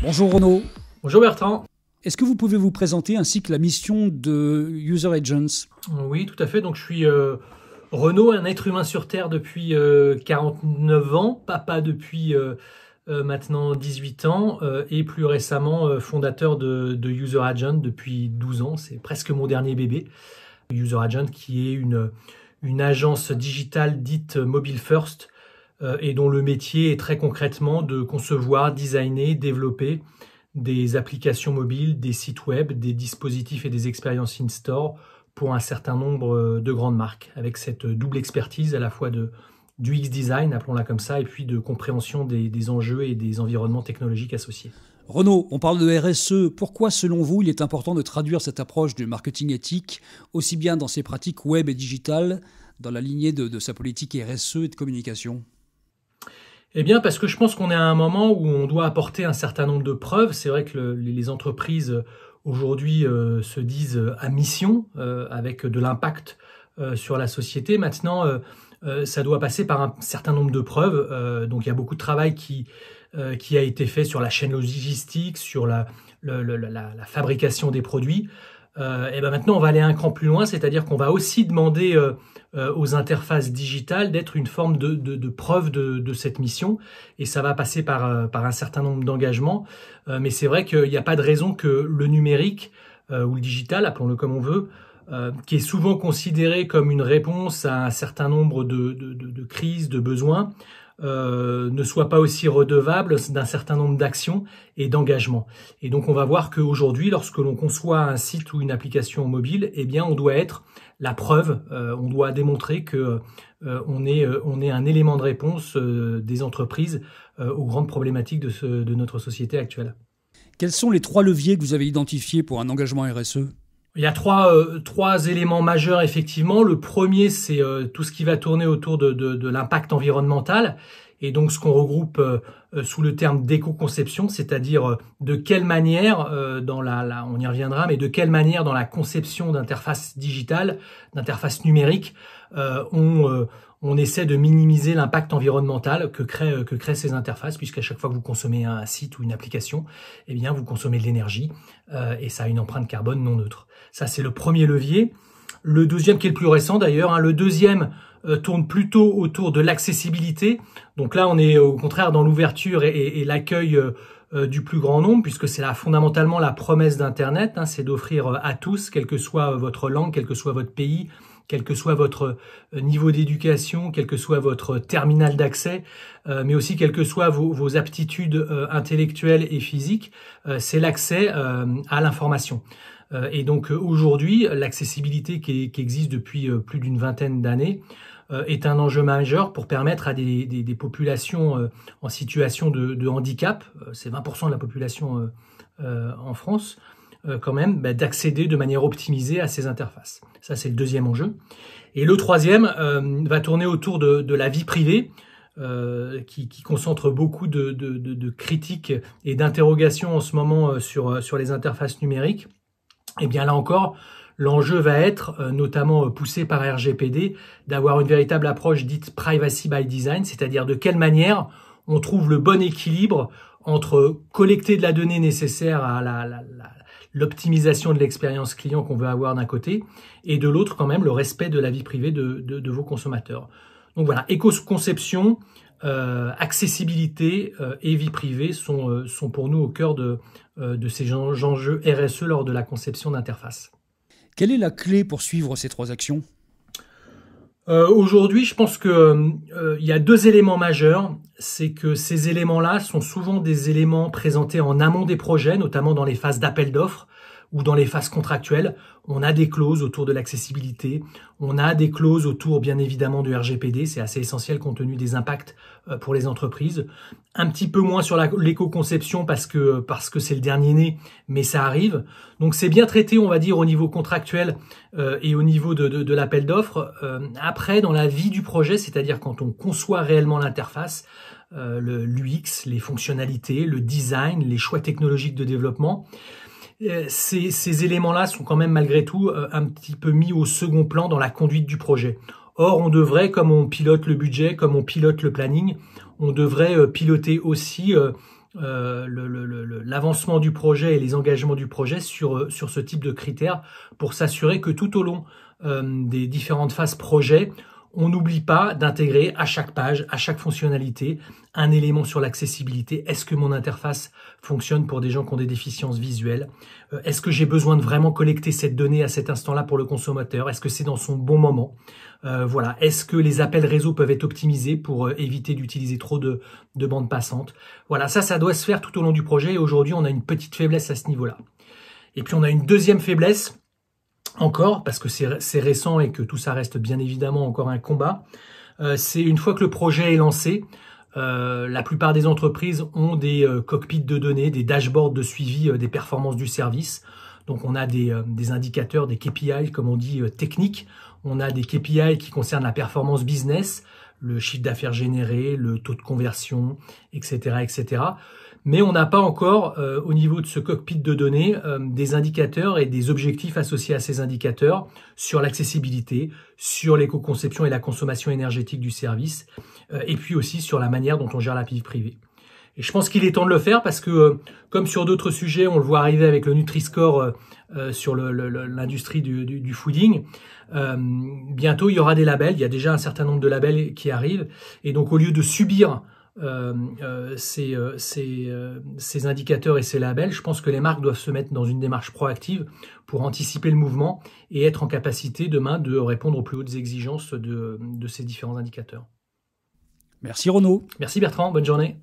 Bonjour Renaud. Bonjour Bertrand. Est-ce que vous pouvez vous présenter ainsi que la mission de User Agents? Oui, tout à fait. Donc je suis Renaud, un être humain sur Terre depuis 49 ans, papa depuis maintenant 18 ans et plus récemment fondateur de User Agent depuis 12 ans. C'est presque mon dernier bébé. User Agent qui est une agence digitale dite mobile first et dont le métier est très concrètement de concevoir, designer, développer des applications mobiles, des sites web, des dispositifs et des expériences in-store pour un certain nombre de grandes marques, avec cette double expertise à la fois du UX design, appelons-la comme ça, et puis de compréhension des enjeux et des environnements technologiques associés. Renaud, on parle de RSE. Pourquoi, selon vous, il est important de traduire cette approche du marketing éthique, aussi bien dans ses pratiques web et digitales, dans la lignée de sa politique RSE et de communication ? Eh bien, parce que je pense qu'on est à un moment où on doit apporter un certain nombre de preuves. C'est vrai que les entreprises aujourd'hui se disent à mission, avec de l'impact sur la société. Maintenant, ça doit passer par un certain nombre de preuves. Donc, il y a beaucoup de travail qui a été fait sur la chaîne logistique, sur la fabrication des produits. Et ben maintenant, on va aller un cran plus loin, c'est-à-dire qu'on va aussi demander aux interfaces digitales d'être une forme de preuve de cette mission, et ça va passer par un certain nombre d'engagements. Mais c'est vrai qu'il n'y a pas de raison que le numérique ou le digital, appelons-le comme on veut, qui est souvent considéré comme une réponse à un certain nombre de crises, de besoins, ne soit pas aussi redevable d'un certain nombre d'actions et d'engagements. Et donc on va voir qu'aujourd'hui, lorsque l'on conçoit un site ou une application mobile, eh bien on doit être la preuve, on doit démontrer que on est un élément de réponse des entreprises aux grandes problématiques de notre société actuelle. Quels sont les 3 leviers que vous avez identifiés pour un engagement RSE ? Il y a trois éléments majeurs, effectivement. Le premier, c'est tout ce qui va tourner autour de l'impact environnemental, et donc ce qu'on regroupe sous le terme d'éco-conception, c'est-à-dire de quelle manière, on y reviendra, mais de quelle manière dans la conception d'interfaces digitales, d'interfaces numériques, on essaie de minimiser l'impact environnemental que créent ces interfaces, puisqu'à chaque fois que vous consommez un site ou une application, eh bien vous consommez de l'énergie et ça a une empreinte carbone non neutre. Ça, c'est le premier levier. Le deuxième, qui est le plus récent d'ailleurs, le deuxième tourne plutôt autour de l'accessibilité. Donc là, on est au contraire dans l'ouverture et l'accueil du plus grand nombre, puisque c'est fondamentalement la promesse d'Internet, c'est d'offrir à tous, quelle que soit votre langue, quel que soit votre pays, quel que soit votre niveau d'éducation, quel que soit votre terminal d'accès, mais aussi quelles que soient vos aptitudes intellectuelles et physiques, c'est l'accès à l'information. Et donc aujourd'hui, l'accessibilité qui existe depuis plus d'une vingtaine d'années est un enjeu majeur pour permettre à des populations en situation de handicap, c'est 20% de la population en France, quand même, d'accéder de manière optimisée à ces interfaces. Ça, c'est le deuxième enjeu. Et le troisième va tourner autour de la vie privée, qui concentre beaucoup de critiques et d'interrogations en ce moment sur les interfaces numériques. Et bien là encore, l'enjeu va être, notamment poussé par RGPD, d'avoir une véritable approche dite privacy by design, c'est-à-dire de quelle manière on trouve le bon équilibre entre collecter de la donnée nécessaire à l'optimisation de l'expérience client qu'on veut avoir d'un côté, et de l'autre quand même le respect de la vie privée de vos consommateurs. Donc voilà, éco-conception, accessibilité et vie privée sont pour nous au cœur de ces enjeux RSE lors de la conception d'interface. Quelle est la clé pour suivre ces 3 actions ? Aujourd'hui, je pense que il y a 2 éléments majeurs. C'est que ces éléments-là sont souvent des éléments présentés en amont des projets, notamment dans les phases d'appel d'offres ou dans les phases contractuelles. On a des clauses autour de l'accessibilité, on a des clauses autour bien évidemment du RGPD, c'est assez essentiel compte tenu des impacts pour les entreprises. Un petit peu moins sur l'éco-conception parce que c'est le dernier né, mais ça arrive. Donc c'est bien traité, on va dire, au niveau contractuel et au niveau de l'appel d'offres. Après, dans la vie du projet, c'est-à-dire quand on conçoit réellement l'interface, l'UX, les fonctionnalités, le design, les choix technologiques de développement, ces éléments-là sont quand même malgré tout un petit peu mis au second plan dans la conduite du projet. Or, on devrait, comme on pilote le budget, comme on pilote le planning, on devrait piloter aussi l'avancement du projet et les engagements du projet sur ce type de critères pour s'assurer que tout au long des différentes phases projet, on n'oublie pas d'intégrer à chaque page, à chaque fonctionnalité, un élément sur l'accessibilité. Est-ce que mon interface fonctionne pour des gens qui ont des déficiences visuelles? Est-ce que j'ai besoin de vraiment collecter cette donnée à cet instant-là pour le consommateur? Est-ce que c'est dans son bon moment? Voilà. Est-ce que les appels réseau peuvent être optimisés pour éviter d'utiliser trop de bandes passantes? Voilà, ça doit se faire tout au long du projet et aujourd'hui, on a une petite faiblesse à ce niveau-là. Et puis, on a une deuxième faiblesse, encore, parce que c'est récent et que tout ça reste bien évidemment encore un combat, c'est une fois que le projet est lancé, la plupart des entreprises ont des cockpits de données, des dashboards de suivi des performances du service. Donc on a des indicateurs, des KPI comme on dit techniques, on a des KPI qui concernent la performance business, le chiffre d'affaires généré, le taux de conversion, etc., etc. Mais on n'a pas encore, au niveau de ce cockpit de données, des indicateurs et des objectifs associés à ces indicateurs sur l'accessibilité, sur l'éco-conception et la consommation énergétique du service, et puis aussi sur la manière dont on gère la vie privée. Et je pense qu'il est temps de le faire parce que, comme sur d'autres sujets, on le voit arriver avec le Nutri-Score sur l'industrie du fooding, bientôt il y aura des labels, il y a déjà un certain nombre de labels qui arrivent, et donc au lieu de subir ces indicateurs et ces labels, je pense que les marques doivent se mettre dans une démarche proactive pour anticiper le mouvement et être en capacité demain de répondre aux plus hautes exigences de ces différents indicateurs. Merci Renaud. Merci Bertrand, bonne journée.